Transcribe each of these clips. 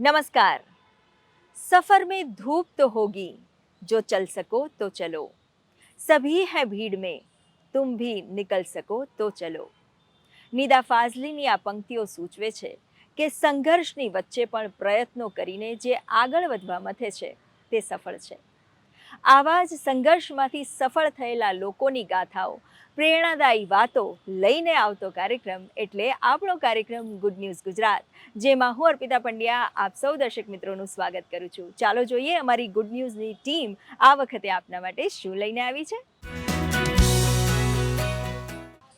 नमस्कार। सफर में धूप तो होगी, जो चल सको तो चलो, सभी है भीड़ में, तुम भी निकल सको तो चलो। નિદા ફાઝલીની આ પંક્તિઓ સૂચવે છે કે સંઘર્ષની વચ્ચે પણ પ્રયત્નો કરીને જે આગળ વધવા મથે છે તે સફળ છે। આવા જ સંઘર્ષમાંથી સફળ થયેલા લોકોની ગાથાઓ, પ્રેરણાદાયી વાતો લઈને આવતો કાર્યક્રમ એટલે આપણો કાર્યક્રમ ગુડ ન્યૂઝ ગુજરાત, જેમાં હું અર્પિતા પંડ્યા આપ સૌ દર્શક મિત્રોનું સ્વાગત કરું છું। ચાલો જોઈએ અમારી ગુડ ન્યૂઝની ટીમ આ વખતે આપના માટે શું લઈને આવી છે।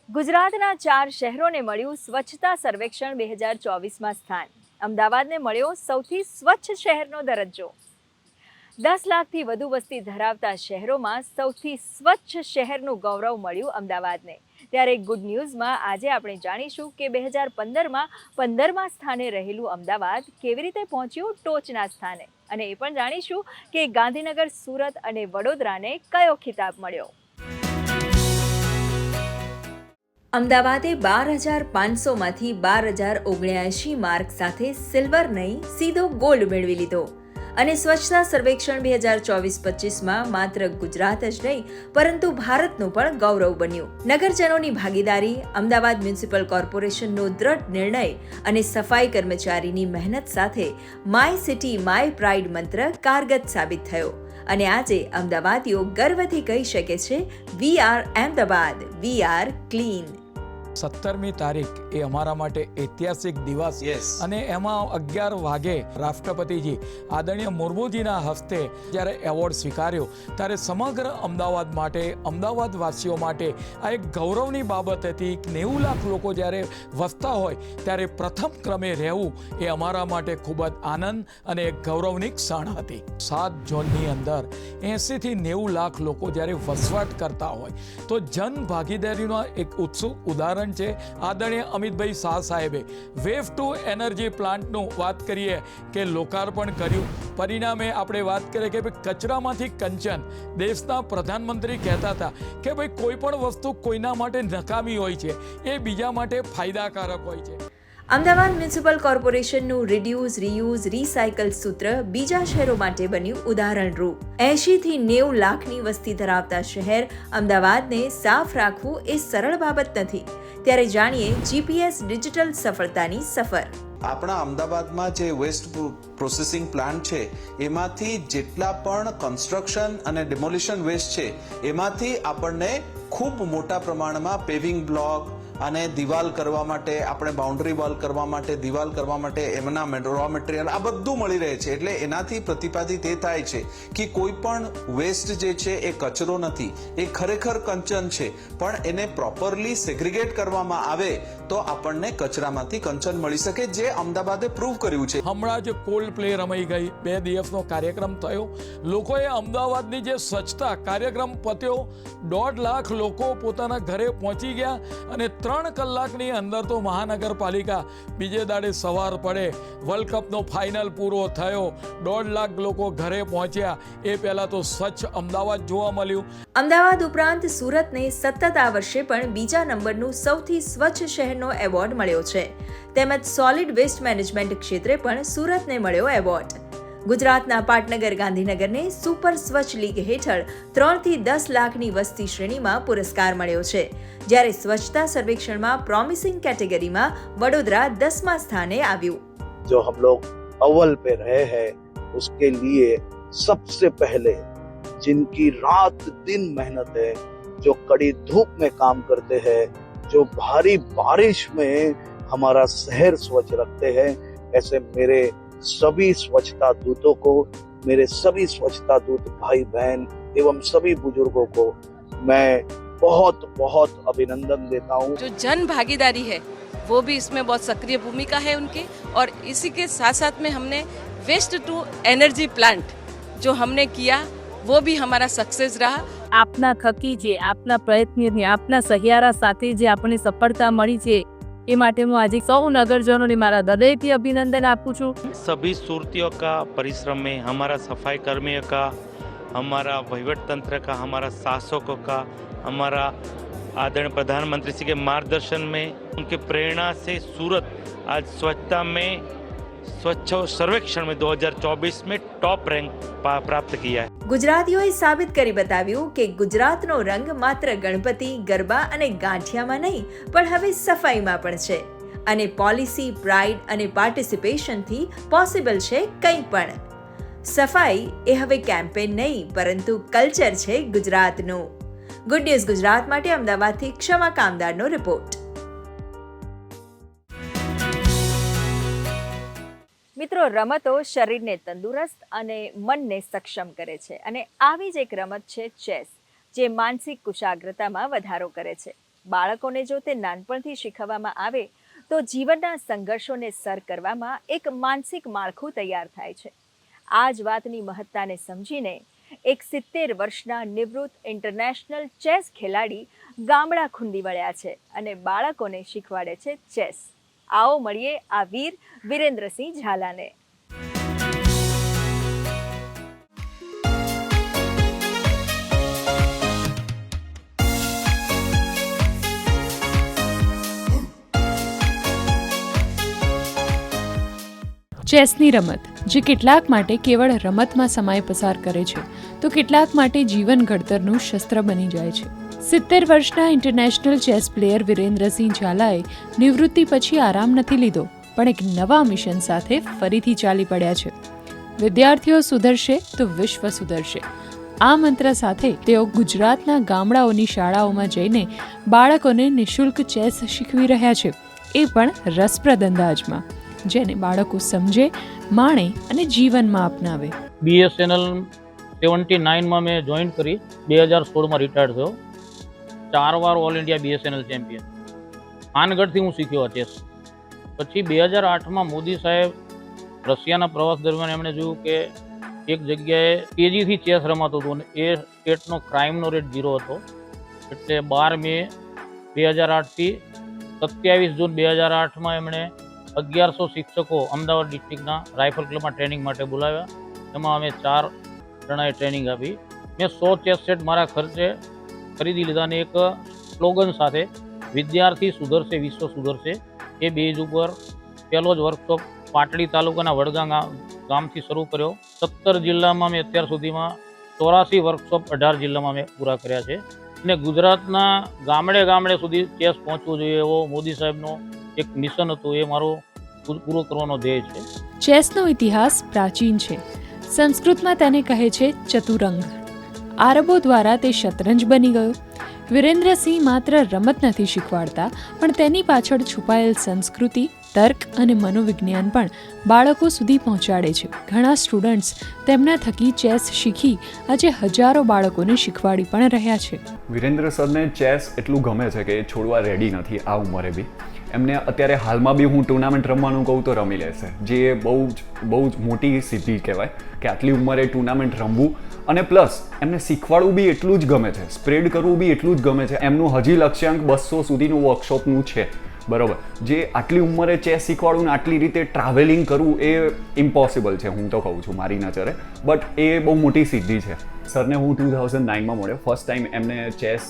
ગુજરાતના 4 શહેરોને મળ્યું સ્વચ્છતા સર્વેક્ષણ 2024માં સ્થાન। અમદાવાદને મળ્યો સૌથી સ્વચ્છ શહેરનો દરજ્જો। 10 લાખથી વધુ વસ્તી ધરાવતા શહેરોમાં સૌથી સ્વચ્છ શહેરનું ગૌરવ મળ્યું અમદાવાદને। ત્યારે ગુડ ન્યૂઝમાં આજે આપણે જાણીશું કે 2015માં 15મા સ્થાને રહેલું અમદાવાદ કેવી રીતે પહોંચ્યું ટોચના સ્થાને, અને એ પણ જાણીશું કે ગાંધીનગર, સુરત અને વડોદરાને કયો ખિતાબ મળ્યો। અમદાવાદે 12,500માંથી 12,079 માર્ક સાથે સિલ્વર નહીં સીધો ગોલ્ડ મેળવી લીધો અને સ્વચ્છતા સર્વેક્ષણ 2024-25માં માત્ર ગુજરાત જ નહીં પરંતુ ભારતનું પણ ગૌરવ બન્યું। નગરજનોની ભાગીદારી, અમદાવાદ મ્યુનિસિપલ કોર્પોરેશનનો દ્રઢ નિર્ણય અને સફાઈ કર્મચારીની મહેનત સાથે માય સિટી માય પ્રાઇડ મંત્ર કારગત સાબિત થયો અને આજે અમદાવાદીઓ ગર્વથી કહી શકે છે, we are Ahmedabad, we are clean. 17મી તારીખ એ અમારા માટે ઐતિહાસિક દિવસ અને એમાં 11 વાગે રાષ્ટ્રપતિજી આદરણીય મુર્મુજીના હસ્તે જ્યારે એવોર્ડ સ્વીકાર્યો ત્યારે સમગ્ર અમદાવાદ માટે, અમદાવાદવાસીઓ માટે આ એક ગૌરવની બાબત હતી। 90 લાખ લોકો જ્યારે વસતા હોય ત્યારે પ્રથમ ક્રમે રહેવું એ અમારા માટે ખૂબ જ આનંદ અને એક ગૌરવની ક્ષણ હતી। 7 ઝોનની અંદર 80થી 90 લાખ લોકો જ્યારે વસવાટ કરતા હોય તો જન ભાગીદારીનો એક ઉત્સુક ઉદાહરણ છે આદરણીય અમિતભાઈ શાહ સાહેબે વેવ ટુ એનર્જી પ્લાન્ટનું વાત કરીએ કે લોકાર્પણ કર્યું। પરિણામે આપણે વાત કરીએ કે ભાઈ કચરામાંથી કંચન, દેશના પ્રધાનમંત્રી કહેતા હતા કે ભાઈ કોઈ પણ વસ્તુ કોઈના માટે નકામી હોય છે એ બીજા માટે ફાયદાકારક હોય છે। Ahmedabad municipal કોર્પોરેશનનું reduce, reuse, recycle સૂત્ર બીજા શહેરો માટે બન્યું ઉદાહરણરૂપ। 80થી 90 લાખની વસ્તી ધરાવતા શહેર અમદાવાદને સાફ રાખવું એ સરળ બાબત નથી। ત્યારે જાણીએ જીપીએસ ડિજિટલ સફળતાની સફર। આપણા અમદાવાદમાં જે વેસ્ટ પ્રોસેસિંગ પ્લાન્ટ છે એમાંથી જેટલા પણ કન્સ્ટ્રક્શન અને ડિમોલિશન વેસ્ટ છે એમાંથી આપણને ખૂબ મોટા પ્રમાણમાં પેવિંગ બ્લોક અને દિવાલ કરવા માટે, આપણે બાઉન્ડ્રી વોલ કરવા માટે, દિવાલ કરવા માટે એમના રો મટીરિયલ આ બધું મળી રહે છે। એટલે એનાથી પ્રતિપાદિત એ થાય છે કે કોઈ પણ વેસ્ટ જે છે એ કચરો નથી, એ ખરેખર કંચન છે, પણ એને પ્રોપરલી સેગ્રીગેટ કરવામાં આવે તો આપણને કચરામાંથી કંચન મળી શકે, જે અમદાવાદે પ્રૂવ કર્યું છે। હમણાં જ કોલ્ડ પ્લે રમાઈ ગઈ, 2 દિવસનો કાર્યક્રમ થયો, લોકોએ અમદાવાદની જે સ્વચ્છતા કાર્યક્રમ પત્યો, 1.5 લાખ લોકો પોતાના ઘરે પહોંચી ગયા અને 3 કલાકની અંદર તો મહાનગરપાલિકા બીજે દાડે સવાર પડે વર્લ્ડ કપનો ફાઇનલ પૂરો થયો, 1.5 લાખ લોકો ઘરે પહોંચ્યા, એ પહેલા તો સ્વચ્છ અમદાવાદ જોવા મળ્યું। અમદાવાદ ઉપરાંત સુરતને સતત આ વર્ષે પણ બીજા નંબરનું સૌથી સ્વચ્છ શહેરનો એવોર્ડ મળ્યો છે, તેમજ સોલિડ વેસ્ટ મેનેજમેન્ટ ક્ષેત્રે પણ સુરતને મળ્યો એવોર્ડ। ગુજરાતના પાટનગર ગાંધીનગરને સુપર સ્વચ્છ લીગ હેઠળ 3થી 10 લાખની વસ્તી શ્રેણીમાં પુરસ્કાર મળ્યો છે, જ્યારે સ્વચ્છતા સર્વેક્ષણમાં પ્રોમિસિંગ કેટેગરીમાં વડોદરા 10મા સ્થાને આવ્યું। जो हम लोग अव्वल पे रहे हैं उसके लिए सबसे पहले जिनकी रात दिन मेहनत है, जो कड़ी धूप में काम करते हैं, जो भारी बारिश में हमारा शहर स्वच्छ रखते हैं, ऐसे मेरे सभी स्वच्छता दूतों को, मेरे सभी स्वच्छता दूत भाई बहन एवं सभी बुजुर्गों को मैं बहुत बहुत अभिनंदन देता हूँ। जो जन भागीदारी है वो भी इसमें बहुत सक्रिय भूमिका है उनकी, और इसी के साथ साथ में हमने वेस्ट टू एनर्जी प्लांट जो हमने किया वो भी हमारा सक्सेस रहा। આપના થકી જે આપના પ્રયત્નની આપના સહિયારા સાથે જે આપણને સફળતા મળી છે એ માટે હું આજે સૌ નગરજનોને મારા હૃદયથી अभिनंदन આપું છું। सभी सूरतियों का परिश्रम में, हमारा सफाई कर्मियों का, हमारा वहीवट तंत्र का, हमारा शासकों का, हमारा आदरणीय प्रधानमंत्री जी के मार्गदर्शन में, उनके प्रेरणा से सूरत आज स्वच्छता में स्वच्छ सर्वेक्षण में 2024 में टॉप रैंक प्राप्त किया है। ગુજરાતીઓએ સાબિત કરી બતાવ્યું કે ગુજરાતનો રંગ માત્ર ગણપતિ, ગરબા અને ગાંઠિયામાં નહીં પણ હવે સફાઈમાં પણ છે અને પોલિસી, પ્રાઇડ અને પાર્ટિસિપેશનથી પોસિબલ છે કંઈ પણ. સફાઈ એ હવે કેમ્પેન નહીં પરંતુ કલ્ચર છે ગુજરાતનું. ગુડ ન્યૂઝ ગુજરાત માટે અમદાવાદથી ક્ષમા કામદારનો રિપોર્ટ. મિત્રો, રમતો શરીરને તંદુરસ્ત અને મનને સક્ષમ કરે છે અને આવી જ એક રમત છે ચેસ, જે માનસિક કુશાગ્રતામાં વધારો કરે છે. બાળકોને જો તે નાનપણથી શીખવવામાં આવે તો જીવનના સંઘર્ષોને સર કરવામાં એક માનસિક માળખું તૈયાર થાય છે. આ જ વાતની મહત્તાને સમજીને એક 70 વર્ષના નિવૃત્ત ઇન્ટરનેશનલ ચેસ ખેલાડી ગામડા ખૂંદી વળ્યા છે અને બાળકોને શીખવાડે છે ચેસ. आओ મળીએ આ વીર વિરેન્દ્રસિંહ ઝાલાને. ચેસની રમત, જે કેટલાક માટે કેવળ રમતમાં સમય પસાર કરે છે તો કેટલાક માટે જીવન ઘડતરનું શસ્ત્ર બની જાય છે. 70 વર્ષના ઇન્ટરનેશનલ ચેસ પ્લેયર વિરેન્દ્રસિંહ ઝાલાએ નિવૃત્તિ પછી આરામ નથી લીધો પણ એક નવા મિશન સાથે ફરીથી ચાલી પડ્યા છે. વિદ્યાર્થીઓ સુધરશે તો વિશ્વ સુધરશે. આ મંત્ર સાથે તેઓ ગુજરાતના ગામડાઓની શાળાઓમાં જઈને બાળકોને નિઃશુલ્ક ચેસ શીખવી રહ્યા છે, એ પણ રસપ્રદ અંદાજમાં, જેને બાળકો સમજે, માણે અને જીવનમાં અપનાવે. BSNL 79માં મેં જોઈન કરી, 2016માં રિટાયર્ડ થયો. 4 વાર ઓલ ઇન્ડિયા BSNL ચેમ્પિયન. આનગઢથી હું શીખ્યો આ ચેસ. પછી 2008માં મોદી સાહેબ રશિયાના પ્રવાસ દરમિયાન એમણે જોયું કે એક જગ્યાએ તેજીથી ચેસ રમાતું હતું અને એ સ્ટેટનો ક્રાઇમનો રેટ 0 હતો. એટલે 12 મે 2008થી 27 જૂન 2008માં એમણે 1100 શિક્ષકો અમદાવાદ ડિસ્ટ્રિક્ટના રાઇફલ ક્લબમાં ટ્રેનિંગ માટે બોલાવ્યા. એમાં અમે 4 જણાએ ટ્રેનિંગ આપી. મેં 100 ચેસ સેટ મારા ખર્ચે ખરીદી લીધા અને એક સ્લોગન સાથે વિદ્યાર્થી સુધરશે વિશ્વ સુધરશે એ બેઝ ઉપર પહેલો જ વર્કશોપ પાટડી તાલુકાના વડગાં ગામથી શરૂ કર્યો. 17 જિલ્લામાં મેં અત્યાર સુધીમાં 84 વર્કશોપ 18 જિલ્લામાં મેં પૂરા કર્યા છે અને ગુજરાતના ગામડે ગામડે સુધી ચેસ પહોંચવું જોઈએ એવો મોદી સાહેબનો એક મિશન હતું, એ મારો પૂરો કરવાનો ધ્યેય છે. ચેસનો ઇતિહાસ પ્રાચીન છે. સંસ્કૃતમાં તેને કહે છે ચતુરંગ. આરબો દ્વારા તે શતરંજ બની ગયો. વિરેન્દ્રસિંહ માત્ર રમત નથી શીખવાડતા પણ તેની પાછળ છુપાયેલ સંસ્કૃતિ, તર્ક અને મનોવિજ્ઞાન પણ બાળકો સુધી પહોંચાડે છે. ઘણા સ્ટુડન્ટ્સ તેમના થકી ચેસ શીખી આજે હજારો બાળકોને શીખવાડી પણ રહ્યા છે. વિરેન્દ્ર સરને ચેસ એટલું ગમે છે કે એ છોડવા રેડી નથી આ ઉંમરે બી. એમને અત્યારે હાલમાં બી હું ટુર્નામેન્ટ રમવાનું કહું તો રમી લેશે, જે બહુ જ મોટી સિદ્ધિ કહેવાય કે આટલી ઉંમરે ટુર્નામેન્ટ રમવું. અને પ્લસ એમને શીખવાડવું બી એટલું જ ગમે છે, સ્પ્રેડ કરવું બી એટલું જ ગમે છે. એમનું હજી લક્ષ્યાંક 200 સુધીનું વર્કશોપનું છે, બરાબર. જે આટલી ઉંમરે ચેસ શીખવાડવું ને આટલી રીતે ટ્રાવેલિંગ કરવું એ ઇમ્પોસિબલ છે, હું તો કહું છું મારી નજરે. બટ એ બહુ મોટી સિદ્ધિ છે. સરને હું 2009માં મળ્યો. ફર્સ્ટ ટાઈમ એમને ચેસ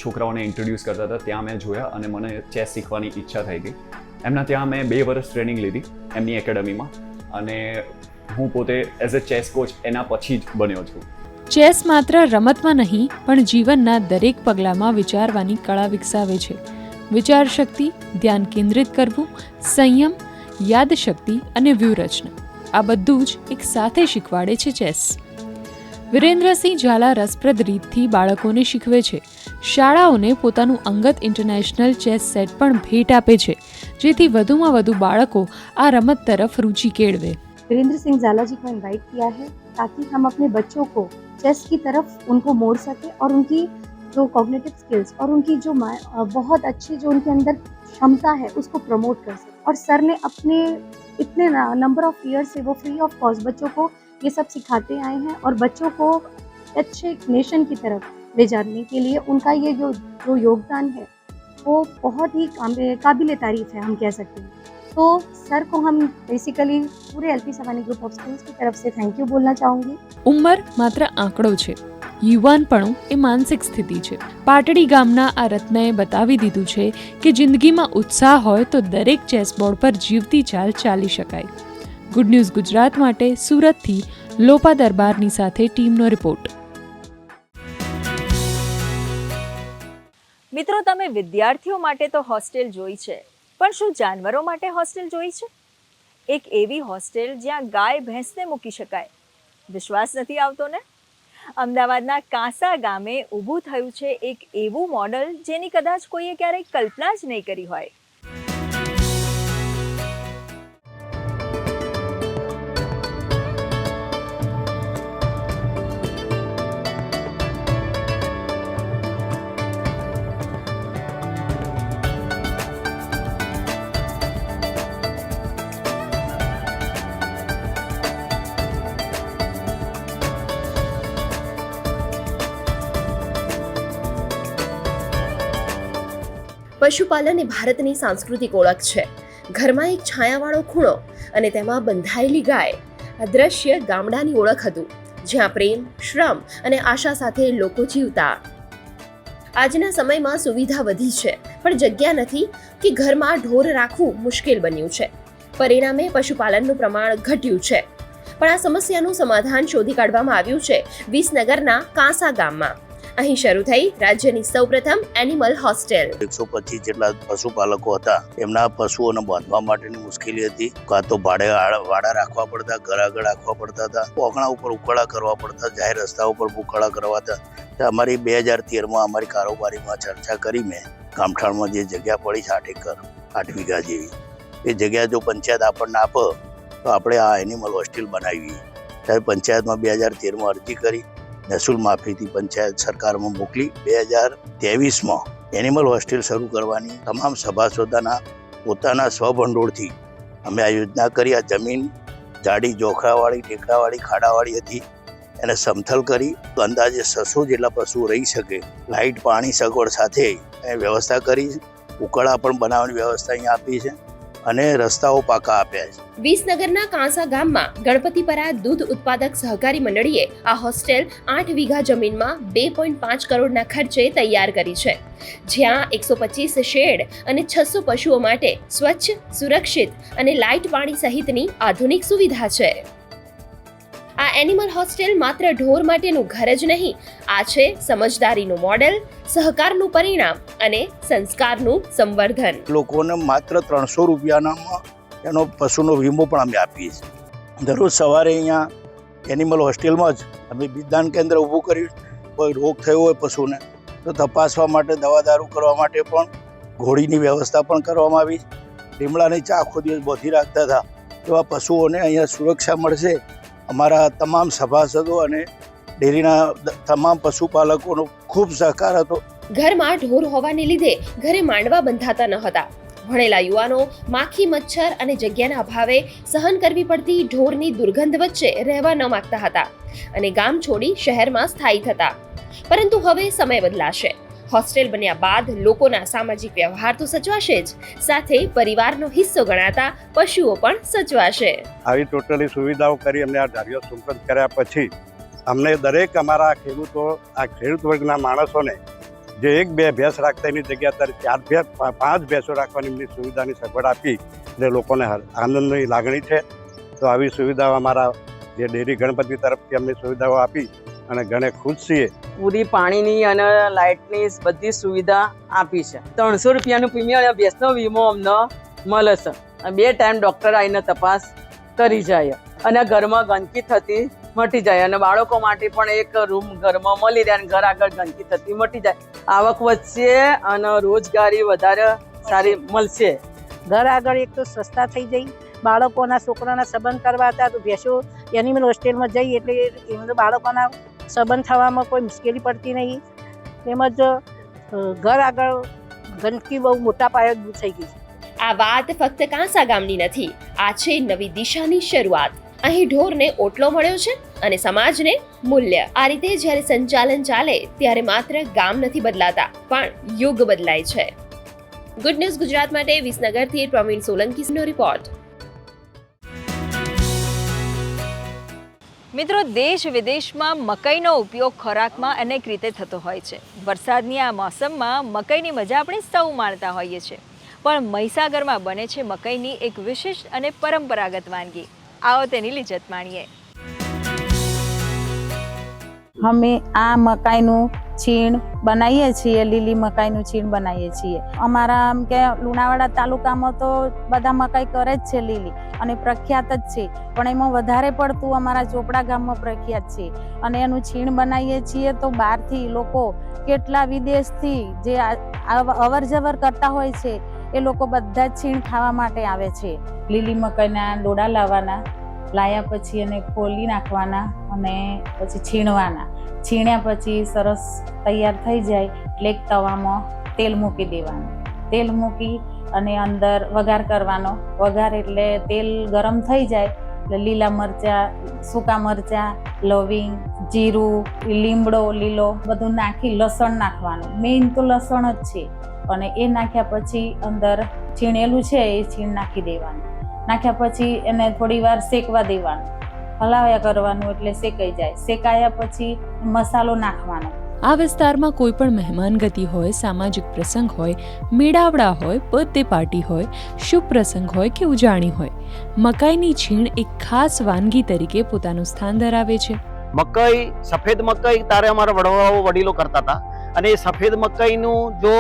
છોકરાઓને ઇન્ટ્રોડ્યુસ કરતા હતા, ત્યાં મેં જોયા અને મને ચેસ શીખવાની ઈચ્છા થઈ ગઈ. એમના ત્યાં મેં 2 વર્ષ ટ્રેનિંગ લીધી એમની એકેડમીમાં અને હું પોતે એઝ અ ચેસ કોચ એના પછી જ બન્યો છું. ચેસ માત્ર રમતમાં નહીં પણ જીવનના દરેક પગલામાં વિચારવાની કળા વિકસાવે છે. વિચાર શક્તિ, ધ્યાન કેન્દ્રિત કરવું, સંયમ, યાદશક્તિ અને વ્યૂહરચના, આ બધું જ એક સાથે શીખવાડે છે ચેસ. વિરેન્દ્રસિંહ ઝાલા રસપ્રદ રીતથી બાળકોને શીખવે છે. શાળાઓને પોતાનું અંગત ઇન્ટરનેશનલ ચેસ સેટ પણ ભેટ આપે છે, જેથી વધુમાં વધુ બાળકો આ રમત તરફ रुचि केड़वे. वीरेंद्र सिंह झाला जी को इनवाइट किया है ताकि हम अपने बच्चों को चेस की तरफ उनको मोड़ सके और उनकी जो कॉग्निटिव स्किल्स और उनकी जो बहुत अच्छी जो उनके अंदर क्षमता है उसको प्रमोट कर सके. और सर ने अपने इतने नंबर ऑफ ईयर से वो फ्री ऑफ कॉस्ट बच्चों को ये सब सिखाते आए हैं और बच्चों को अच्छे नेशन की तरफ ले जाने के लिए उनका ये जो योगदान है वो बहुत ही काबिल तारीफ है, हम कह सकते हैं. तो सर को हम बेसिकली पूरे LP Savani group of schools की तरफ से थैंक यू बोलना चाहूँगी. ઉંમર માત્ર આંકડો છે, યુવાનપણું એ માનસિક સ્થિતિ છે. પાટડી ગામના આ રત્નએ બતાવી દીધું છે કે જિંદગીમાં ઉત્સાહ હોય તો દરેક ચેસ બોર્ડ પર જીવતી ચાલ ચાલી શકાય. ગુડ ન્યૂઝ ગુજરાત માટે સુરતથી લોપા દરબારની સાથે ટીમનો રિપોર્ટ. મિત્રો, તમે વિદ્યાર્થીઓ માટે તો હોસ્ટેલ જોઈ છે, પણ શું જાનવરો માટે હોસ્ટેલ જોઈ છે? એક એવી હોસ્ટેલ જ્યાં ગાય ભેંસને મૂકી શકાય. વિશ્વાસ નથી આવતો ને? અમદાવાદના કાંસા ગામે ઊભું થયું છે એક એવું મોડલ જેની કદાચ કોઈએ ક્યારેય કલ્પના જ નહીં કરી હોય. પશુપાલન એ ભારતની સાંસ્કૃતિક ઓળખ છે. ઘરમાં એક છાયાવાળો ખૂણો અને તેમાં બંધાયેલી ગાય, આ દ્રશ્ય ગામડાની ઓળખ હતું, જ્યાં પ્રેમ, શ્રમ અને આશા સાથે લોકો જીવતા. આજના સમયમાં સુવિધા વધી છે, પણ જગ્યા નથી કે ઘરમાં ઢોર રાખવું મુશ્કેલ બન્યું છે. પરિણામે પશુપાલનનું પ્રમાણ ઘટ્યું છે. પણ આ સમસ્યાનું સમાધાન શોધી કાઢવામાં આવ્યું છે વિસનગરના કાંસા ગામમાં. અહીં શરૂ થઈ રાજ્યની સૌપ્રથમ એનિમલ હોસ્ટેલ. 125 જેટલા પશુપાલકો હતા. એમના પશુઓને બાંધવા માટેની મુશ્કેલી હતી. કાં તો ભાડે વાડા રાખવા પડતા, ઘર આગળ રાખવા પડતા હતા, પોકણા ઉપર ઉકાળા કરવા પડતા, જાહેર રસ્તા ઉપર ઉકાળા કરવાતા. અમારી 2013માં અમારી કારોબારીમાં ચર્ચા કરી મેં ગામઠાણમાં જે જગ્યા પડી છે 8 એકર 8 વીઘા જેવી, એ જગ્યા જો પંચાયત આપણને આપે તો આપણે આ એનિમલ હોસ્ટેલ બનાવીએ. ત્યારે પંચાયતમાં 2013માં અરજી કરી, મહેસૂલ માફીથી પંચાયત સરકારમાં મોકલી. 2023માં એનિમલ હોસ્ટેલ શરૂ કરવાની તમામ સભાસદોના પોતાના સ્વભંડોળથી અમે આ યોજના કરી. આ જમીન જાડી જોખરાવાળી, ટેકરાવાળી, ખાડાવાળી હતી. એને સમથલ કરી અંદાજે 600 જેટલા પશુઓ રહી શકે, લાઇટ પાણી સગવડ સાથે વ્યવસ્થા કરી. ઉકળા પણ બનાવવાની વ્યવસ્થા અહીંયા આપી છે અને રસ્તાઓ પાકા આપ્યા છે. વિસનગરના કાંસા ગામમાં ગણપતિપરા દૂધ ઉત્પાદક સહકારી મંડળીએ આ હોસ્ટેલ 8 વીઘા જમીનમાં 2.5 કરોડના ખર્ચે તૈયાર કરી છે, જ્યાં 125 શેડ અને 600 પશુઓ માટે સ્વચ્છ, સુરક્ષિત અને લાઇટ પાણી સહિતની આધુનિક સુવિધા છે. આ એનિમલ હોસ્ટેલ માત્ર ઢોર માટેનું ઘર જ નહીં, આ છે સમજદારીનું મોડેલ, સહકારનું પરિણામ અને સંસ્કારનું સંવર્ધન. લોકોને માત્ર 300 રૂપિયામાં એનો પશુનો વીમો પણ અમે આપીએ છીએ. દરરોજ સવારે અહીંયા એનિમલ હોસ્ટેલમાં જ અમે બીજદાન કેન્દ્ર ઊભું કર્યું. કોઈ રોગ થયો હોય પશુને તો તપાસવા માટે, દવા દારૂ કરવા માટે પણ ઘોડીની વ્યવસ્થા પણ કરવામાં આવી. લીમડાની ચા આખો દિવસ બોધી રાખતા હતા. એવા પશુઓને અહીંયા સુરક્ષા મળશે. અમારા તમામ સભાસદો અને ડેરીના તમામ પશુપાલકોનો ખૂબ સહકાર હતો. ઘરમાં ઢોર હોવાને લીધે ઘરે માંડવા બંધાતા ન હતા. ભણેલા યુવાનો માખી, મચ્છર અને જગ્યાના અભાવે સહન કરવી પડતી ઢોરની દુર્ગંધ વચ્ચે રહેવા ન માંગતા હતા અને ગામ છોડી શહેરમાં સ્થાયી થતા. પરંતુ હવે સમય બદલાશે. હોસ્ટેલ બન્યા બાદ લોકોના સામાજિક વ્યવહાર તો સચવાશે જ, સાથે પરિવારનો હિસ્સો ગણાતા પશુઓ પણ સચવાશે. આવી ટોટલી સુવિધાઓ કરી અમને આ ધારીઓ સુપ્રત કર્યા પછી અમને દરેક અમારા ખેડૂત વર્ગના માણસોને જે 1-2 ભેંસ રાખતા એની જગ્યા અત્યારે 4-5 ભેંસો રાખવાની એમની સુવિધાની સગવડ આપી એટલે લોકોને આનંદની લાગણી છે. તો આવી સુવિધાઓ અમારા જે ડેરી ગણપતિ તરફથી અમને સુવિધાઓ આપી અને ઘણે ખુશ છીએ. પૂરી પાણીની અને લાઇટની બધી સુવિધા આપી છે. 300 રૂપિયાનું પ્રીમિયમ અને ભેંસનો વીમો અમને મળે છે. 2 ટાઈમ ડૉક્ટર આવીને તપાસ કરી જાય અને ઘરમાં ગંદકી થતી મટી જાય અને બાળકો માટે પણ એક રૂમ ઘરમાં મળી રહે અને ઘર આગળ ગંદકી થતી મટી જાય. આવક વધશે અને રોજગારી વધારે સારી મળશે. ઘર આગળ એક તો સસ્તા થઈ જઈ, બાળકોના છોકરાના સંબંધ કરવા હતા તો ભેંસો એનિમલ હોસ્ટેલમાં જઈ એટલે એમને બાળકોના સંબંધ થવામાં કોઈ મુશ્કેલી પડતી નહીં. તેમજ ઘર આગળ ગંદકી બહુ મોટા પાયે દૂર થઈ ગઈ. આ વાત ફક્ત કાંસા ગામની નથી, આ છે નવી દિશાની શરૂઆત. અહીં ઢોરને ઓટલો મળ્યો છે અને સમાજને મૂલ્ય. આ રીતે જ્યારે સંચાલન ચાલે ત્યારે માત્ર ગામ નથી બદલાતા, પણ યુગ બદલાય છે. ગુડ ન્યૂઝ ગુજરાત માટે વિસનગરથી પ્રવીણ સોલંકીનો રિપોર્ટ. મિત્રો, દેશ વિદેશમાં મકાઈનો ઉપયોગ ખોરાકમાં અનેક રીતે થતો હોય છે. વરસાદની આ મોસમમાં મકાઈની મજા આપણે સૌ માણતા હોઈએ છીએ, પણ મહીસાગરમાં બને છે મકાઈની એક વિશિષ્ટ અને પરંપરાગત વાનગી. આવો તેની લિજ્જત માણીએ. અમે આ મકાઈનું છીણ બનાવીએ છીએ, લીલી મકાઈનું છીણ બનાવીએ છીએ. અમારા આમ કે લુણાવાડા તાલુકામાં તો બધા મકાઈ કરે જ છે લીલી અને પ્રખ્યાત જ છે, પણ એમાં વધારે પડતું અમારા ચોપડા ગામમાં પ્રખ્યાત છે. અને એનું છીણ બનાવીએ છીએ તો બહારથી લોકો કેટલા વિદેશથી જે અવર જવર કરતા હોય છે એ લોકો બધા જ છીણ ખાવા માટે આવે છે. લીલી મકાઈના ડોડા લાવવાના, લાયા પછી એને ખોલી નાખવાના અને પછી છીણવાના. છીણ્યા પછી સરસ તૈયાર થઈ જાય એટલે એક તવામાં તેલ મૂકી દેવાનું. તેલ મૂકી અને અંદર વઘાર કરવાનો. વઘાર એટલે તેલ ગરમ થઈ જાય એટલે લીલા મરચાં, સૂકા મરચાં, લવિંગ, જીરું, લીમડો લીલો બધું નાખી લસણ નાખવાનું. મેઇન તો લસણ જ છે. અને એ નાખ્યા પછી અંદર છીણેલું છે એ છીણ નાખી દેવાનું. નાખ્યા પછી એને થોડી વાર શેકવા દેવાનું, હલાવ્યા કરવાનું એટલે શેકાઈ જાય. શેકાયા પછી મસાલો નાખવાનો. આ વિસ્તારમાં કોઈ પણ મહેમાન ગતિ હોય, સામાજિક પ્રસંગ હોય, મેળાવડા હોય, બર્થડે પાર્ટી હોય, શુભ પ્રસંગ હોય કે ઉજાણી હોય, મકાઈની છીણ એક ખાસ વાનગી તરીકે પોતાનું સ્થાન ધરાવે છે. મકાઈ, સફેદ મકાઈ તારે અમારા વડીલો કરતા હતા અને એ સફેદ મકાઈનું જો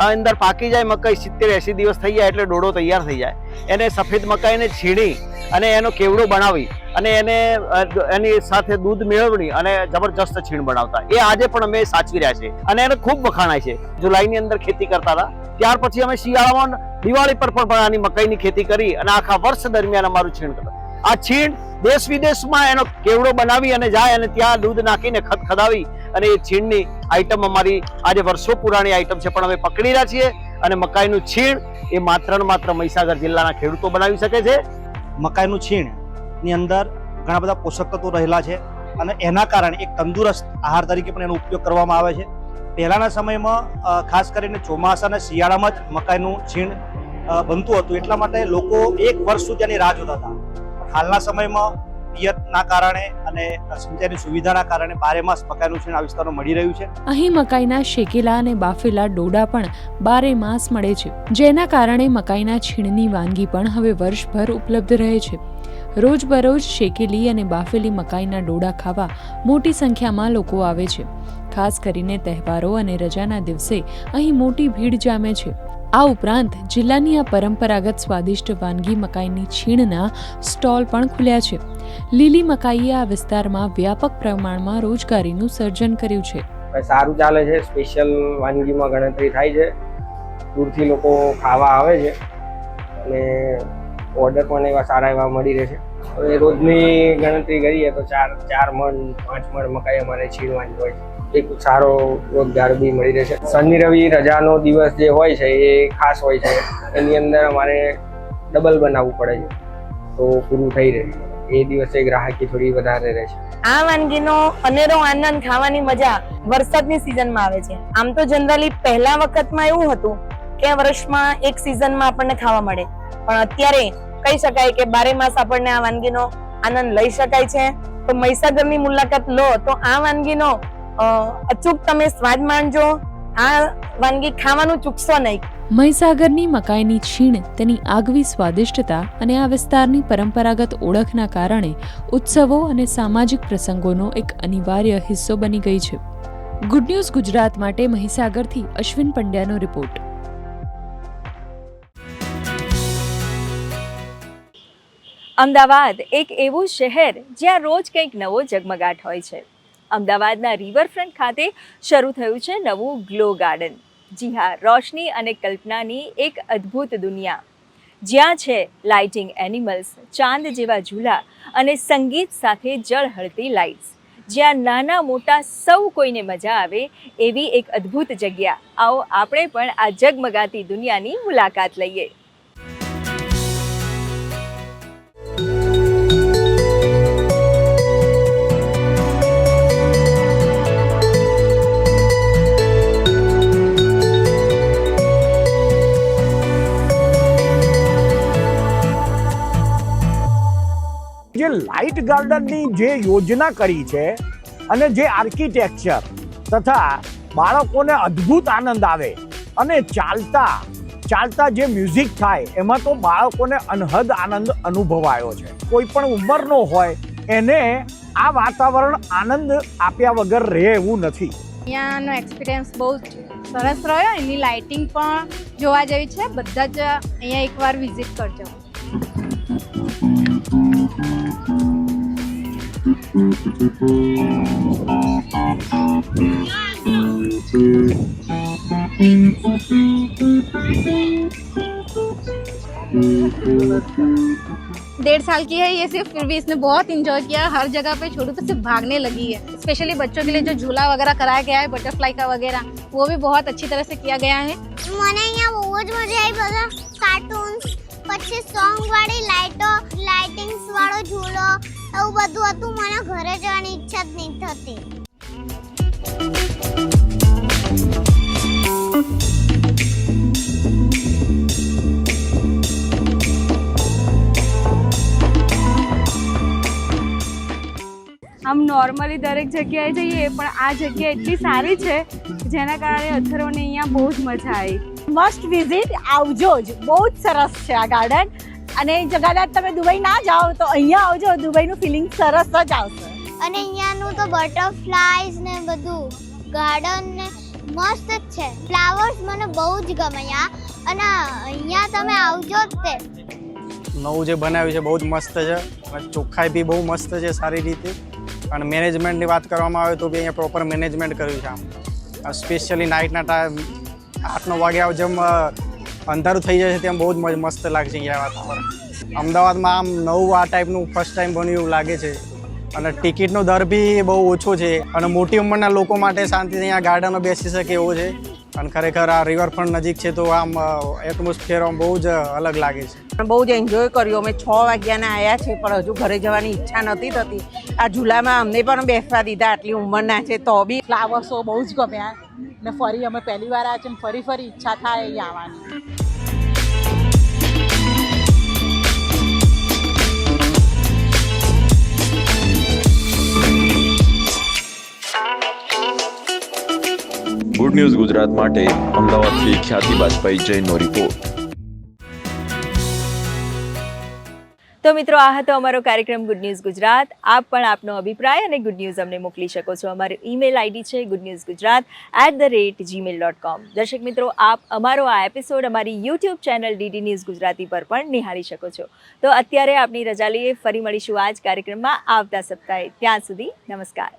અંદર પાકી જાય મકાઈ 70-80 દિવસ થઈ જાય એટલે ડોડો તૈયાર થઈ જાય. એને સફેદ મકાઈને છીણી અને એનો કેવડો બનાવી અને એને એની સાથે દૂધ મેળવણી અને જબરજસ્ત છીણ બનાવતા. એ આજે પણ અમે સાચવી રહ્યા છે અને એને ખૂબ વખાણાય છે. જુલાઈની અંદર ખેતી કરતા હતા, ત્યાર પછી અમે શિયાળામાં દિવાળી પર પણ આની મકાઈની ખેતી કરી અને આખા વર્ષ દરમિયાન અમારું છીણ કરતા. આ છીણ દેશ વિદેશમાં એનો કેવડો બનાવી અને જાય અને ત્યાં દૂધ નાખીને ખદખદાવી અને એ છીણની આઈટમ અમારી આજે વર્ષો પુરાણી આઈટમ છે, પણ અમે પકડી રહ્યા છીએ. અને મકાઈનું છીણ એ માત્ર ને માત્ર મહીસાગર જિલ્લાના ખેડૂતો બનાવી શકે છે. મકાઈનું છીણ ની અંદર ઘણા બધા પોષક તત્વો રહેલા છે અને એના કારણે એક તંદુરસ્ત આહાર તરીકે પણ એનો ઉપયોગ કરવામાં આવે છે. પહેલાના સમયમાં ખાસ કરીને ચોમાસા અને શિયાળામાં જ મકાઈનું છીણ બનતું હતું, એટલા માટે લોકો એક વર્ષ સુધી એની રાહ જોતા હતા. હાલના સમયમાં પિયતના કારણે અને સિંચાઈની સુવિધાના કારણે 12 માસ મકાઈનું છીણ આ વિસ્તારમાં મળી રહ્યું છે. અહીં મકાઈના શેકેલા અને બાફેલા ડોડા પણ 12 માસ મળે છે, જેના કારણે મકાઈના છીણની વાનગી પણ હવે વર્ષભર ઉપલબ્ધ રહે છે. રોજબરોજ શેકેલી અને બાફેલી મકાઈના ડોડા ખાવા મોટી સંખ્યામાં લોકો આવે છે. ખાસ કરીને તહેવારો અને રજાના દિવસે અહીં મોટી ભીડ જામે છે. આ ઉપરાંત જિલ્લાની આ પરંપરાગત સ્વાદિષ્ટ વાનગી મકાઈની છીણના સ્ટોલ પણ ખુલ્યા છે. લીલી મકાઈએ આ વિસ્તારમાં વ્યાપક પ્રમાણમાં રોજગારીનું સર્જન કર્યું છે. સારું ચાલે છે. સ્પેશિયલ વાનગીમાં ગણતરી થાય છે. દૂરથી લોકો ખાવા આવે છે અને ઓર્ડર પણ એવા સારા એવા મળી રહે છે. હવે રોજની ગણતરી કરીએ તો 4 મણ 5 મણ મકાઈ અમારે છીણવાની હોય છે. એક સારો રોજગાર બી મળી રહે છે. શનિ રવિ રજાનો દિવસ જે હોય છે એ ખાસ હોય છે, એની અંદર અમારે ડબલ બનાવવું પડે છે તો પૂરું થઈ રહે. એ દિવસે ગ્રાહકી થોડી વધારે રહે છે. આ વાનગીનો અનેરો આનંદ, ખાવાની મજા વરસાદની સિઝનમાં આવે છે. આમ તો જનરલી પહેલા વખતમાં એવું હતું કે વર્ષમાં એક સિઝનમાં આપણને ખાવા મળે, પણ અત્યારે કહી શકાય કે 12 માસ આપણને આ વાનગીનો આનંદ લઈ શકાય છે. તો મહીસાગરની મુલાકાત લો તો આ વાનગીનો અચૂક તમે સ્વાદ માણજો. આ વાનગી ખાવાનું ચૂકશો નહીં. મહીસાગરની મકાઈની છીણ તેની આગવી સ્વાદિષ્ટતા અને આ વિસ્તારની પરંપરાગત ઓળખના કારણે ઉત્સવો અને સામાજિક પ્રસંગોનો એક અનિવાર્ય હિસ્સો બની ગઈ છે. ગુડ ન્યૂઝ ગુજરાત માટે મહીસાગરથી અશ્વિન પંડ્યાનો રિપોર્ટ. અમદાવાદ એક એવું શહેર જ્યાં રોજ કંઈક નવો ઝગમગાટ હોય છે. અમદાવાદના રિવરફ્રન્ટ ખાતે શરૂ થયું છે નવું ગ્લો ગાર્ડન. જી હા, રોશની અને કલ્પનાની એક અદ્ભુત દુનિયા, જ્યાં છે લાઇટિંગ એનિમલ્સ, ચાંદ જેવા ઝૂલા અને સંગીત સાથે ઝળહળતી લાઇટ્સ. જ્યાં નાના મોટા સૌ કોઈને મજા આવે એવી એક અદ્ભુત જગ્યા. આવો આપણે પણ આ ઝગમગાતી દુનિયાની મુલાકાત લઈએ. જે લાઇટ ગાર્ડનની જે યોજના કરી છે અને જે આર્કિટેક્ચર તથા બાળકોને અદ્ભુત આનંદ આવે અને ચાલતા ચાલતા જે મ્યુઝિક થાય એમાં તો બાળકોને અનહદ આનંદ અનુભવાયો છે. કોઈ પણ ઉંમરનો હોય એને આ વાતાવરણ આનંદ આપ્યા વગર રહે એવું નથી. અહીંયાનો એક્સપિરિયન્સ બહુ જ સરસ રહ્યો. એની લાઇટિંગ પણ જોવા જેવી છે. બધા જ અહીંયા એકવાર વિઝિટ કરજો. डेढ़ साल की है ये सिर्फ, फिर भी इसने बहुत इंजॉय किया. हर जगह पे छोड़ू तो सिर्फ भागने लगी है. स्पेशली बच्चों के लिए जो झूला वगैरह कराया गया है बटरफ्लाई का वगैरह, वो भी बहुत अच्छी तरह से किया गया है. મને અહીંયા બહુ જ મજા આવી. બધા કાર્ટૂન્સ, પછી સોંગ વાળી લાઇટો, લાઇટિંગ્સ વાળો ઝૂલો, એવું બધું હતું. મને ઘરે જવાની ઈચ્છા જ નહીં થતી. આમ નોર્મલી દરેક જગ્યાએ જઈએ પણ આ જગ્યા એટલી સારી છે જેના કારણે અથરોને અહીંયા બહુ જ મજા આવી. મસ્ટ વિઝિટ, આવજો જ. બહુ જ સરસ છે આ ગાર્ડન. અને કદાચ તમે દુબઈ ના જાઓ તો અહીંયા આવજો. દુબઈનું ફિલિંગ સરસ જ આવશે. અને અહીંયાનું તો બટરફ્લાયઝ ને બધું ગાર્ડન ને મસ્ત જ છે. ફ્લાવર્સ મને બહુ જ ગમે અહીંયા. અને અહીંયા તમે આવજો જ તે. નવું જે બનાવ્યું છે બહુ જ મસ્ત છે. અને ચોખ્ખાઈ બી બહુ મસ્ત છે સારી રીતે. અને મેનેજમેન્ટની વાત કરવામાં આવે તો બી અહીંયા પ્રોપર મેનેજમેન્ટ કર્યું છે. આમ સ્પેશિયલી નાઇટના ટાઈમ 8-9 વાગ્યા જેમ અંધારું થઈ જાય છે તેમ બહુ જ મસ્ત લાગે છે અહીંયા વાતાવરણ. અમદાવાદમાં આમ નવું આ ટાઈપનું ફર્સ્ટ ટાઈમ બન્યું એવું લાગે છે. અને ટિકિટનો દર બી બહુ ઓછો છે. અને મોટી ઉંમરના લોકો માટે શાંતિથી અહીંયા ગાર્ડનમાં બેસી શકે એવો છે. અને ખરેખર આ રિવરફ્રન્ટ નજીક છે તો આમ એટમોસ્ફિયર આમ બહુ જ અલગ લાગે છે. બહુ જ એન્જોય કર્યું. અમે 6 વાગ્યાના આવ્યા છે પણ હજુ ઘરે જવાની ઈચ્છા નથી થતી. આ ઝૂલામાં અમને પણ બેસવા દીધા. આટલી ઉંમરના છે તો બી ફ્લાવર્સો બહુ જ ગમ્યા. ને ફરી અમે પહેલી વાર આવ્યા છે. ફરી ઈચ્છા થાય અહીંયા આવવાની. ગુડ ન્યૂઝ ગુજરાત માટે અમદાવાદથી ખ્યાતિ બાજપાઈ જૈનનો રિપોર્ટ. તો મિત્રો, આ હતો અમારો કાર્યક્રમ ગુડ ન્યૂઝ ગુજરાત. આપ પણ આપનો અભિપ્રાય અને ગુડ ન્યૂઝ અમને મોકલી શકો છો. અમારો ઈમેલ આઈડી છે goodnewsgujarat@gmail.com. દર્શક મિત્રો, આપ અમારો આ એપિસોડ અમારી YouTube channel DD news Gujarati પર પણ નિહાળી શકો છો. તો અત્યારે આપની રજા લઈએ. ફરી મળીશું આ જ કાર્યક્રમમાં આવતા સપ્તાહે. ત્યાં સુધી નમસ્કાર.